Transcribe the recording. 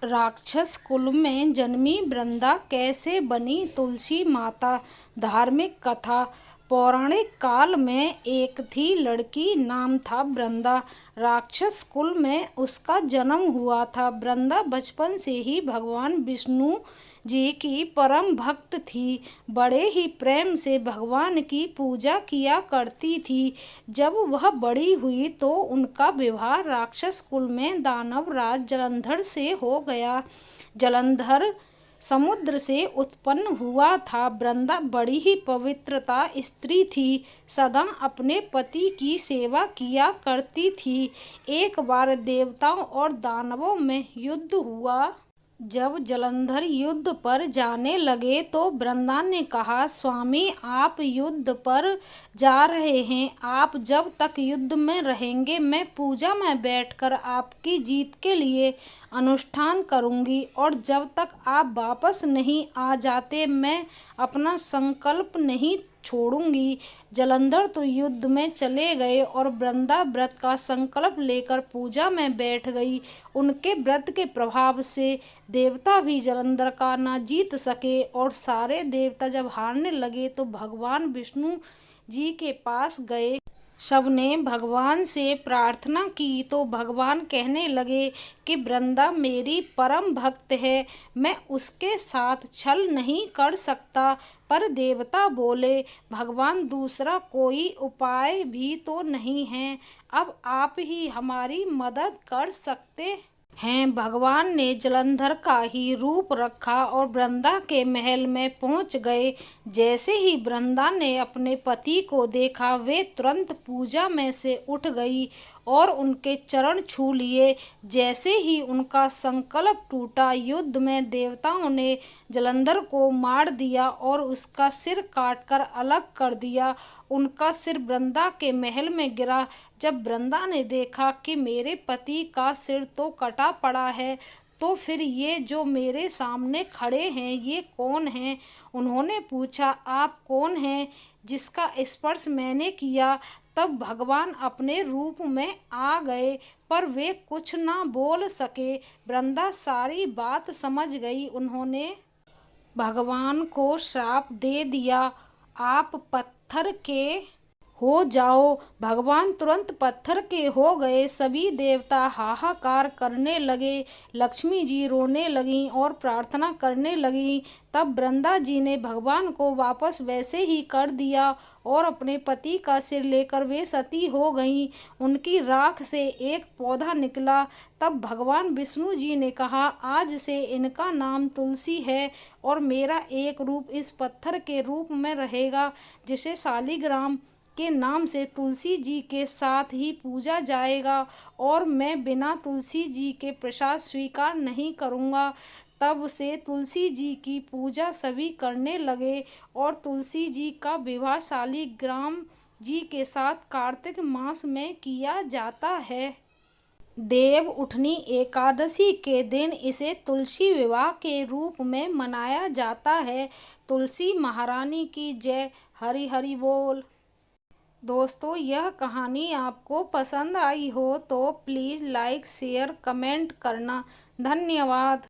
राक्षस कुल में जन्मी वृंदा कैसे बनी तुलसी माता। धार्मिक कथा। पौराणिक काल में एक थी लड़की, नाम था वृंदा। राक्षस कुल में उसका जन्म हुआ था। वृंदा बचपन से ही भगवान विष्णु जी की परम भक्त थी। बड़े ही प्रेम से भगवान की पूजा किया करती थी। जब वह बड़ी हुई तो उनका विवाह राक्षस कुल में दानव राज जलंधर से हो गया। जलंधर समुद्र से उत्पन्न हुआ था। वृंदा बड़ी ही पवित्रता स्त्री थी, सदा अपने पति की सेवा किया करती थी। एक बार देवताओं और दानवों में युद्ध हुआ। जब जलंधर युद्ध पर जाने लगे तो वृंदा ने कहा, स्वामी आप युद्ध पर जा रहे हैं, आप जब तक युद्ध में रहेंगे मैं पूजा में बैठकर आपकी जीत के लिए अनुष्ठान करूंगी, और जब तक आप वापस नहीं आ जाते मैं अपना संकल्प नहीं छोड़ूंगी। जलंधर तो युद्ध में चले गए और वृंदा व्रत का संकल्प लेकर पूजा में बैठ गई। उनके व्रत के प्रभाव से देवता भी जलंधर का न जीत सके, और सारे देवता जब हारने लगे तो भगवान विष्णु जी के पास गए। सबने भगवान से प्रार्थना की तो भगवान कहने लगे कि वृंदा मेरी परम भक्त है, मैं उसके साथ छल नहीं कर सकता। पर देवता बोले, भगवान दूसरा कोई उपाय भी तो नहीं है, अब आप ही हमारी मदद कर सकते हैं। भगवान ने जलंधर का ही रूप रखा और वृंदा के महल में पहुंच गए। जैसे ही वृंदा ने अपने पति को देखा वे तुरंत पूजा में से उठ गई और उनके चरण छू लिए। जैसे ही उनका संकल्प टूटा, युद्ध में देवताओं ने जलंधर को मार दिया और उसका सिर काटकर अलग कर दिया। उनका सिर वृंदा के महल में गिरा। जब वृंदा ने देखा कि मेरे पति का सिर तो कटा पड़ा है, तो फिर ये जो मेरे सामने खड़े हैं ये कौन हैं? उन्होंने पूछा, आप कौन हैं जिसका स्पर्श मैंने किया? तब भगवान अपने रूप में आ गए, पर वे कुछ ना बोल सके। वृंदा सारी बात समझ गई। उन्होंने भगवान को श्राप दे दिया, आप पत्थर के हो जाओ। भगवान तुरंत पत्थर के हो गए। सभी देवता हाहाकार करने लगे, लक्ष्मी जी रोने लगीं और प्रार्थना करने लगीं। तब वृंदा जी ने भगवान को वापस वैसे ही कर दिया और अपने पति का सिर लेकर वे सती हो गईं। उनकी राख से एक पौधा निकला। तब भगवान विष्णु जी ने कहा, आज से इनका नाम तुलसी है और मेरा एक रूप इस पत्थर के रूप में रहेगा, जिसे शालिग्राम के नाम से तुलसी जी के साथ ही पूजा जाएगा, और मैं बिना तुलसी जी के प्रसाद स्वीकार नहीं करूँगा। तब से तुलसी जी की पूजा सभी करने लगे और तुलसी जी का विवाह शालिग्राम जी के साथ कार्तिक मास में किया जाता है। देव उठनी एकादशी के दिन इसे तुलसी विवाह के रूप में मनाया जाता है। तुलसी महारानी की जय। हरि हरि बोल। दोस्तों, यह कहानी आपको पसंद आई हो तो प्लीज़ लाइक शेयर कमेंट करना। धन्यवाद।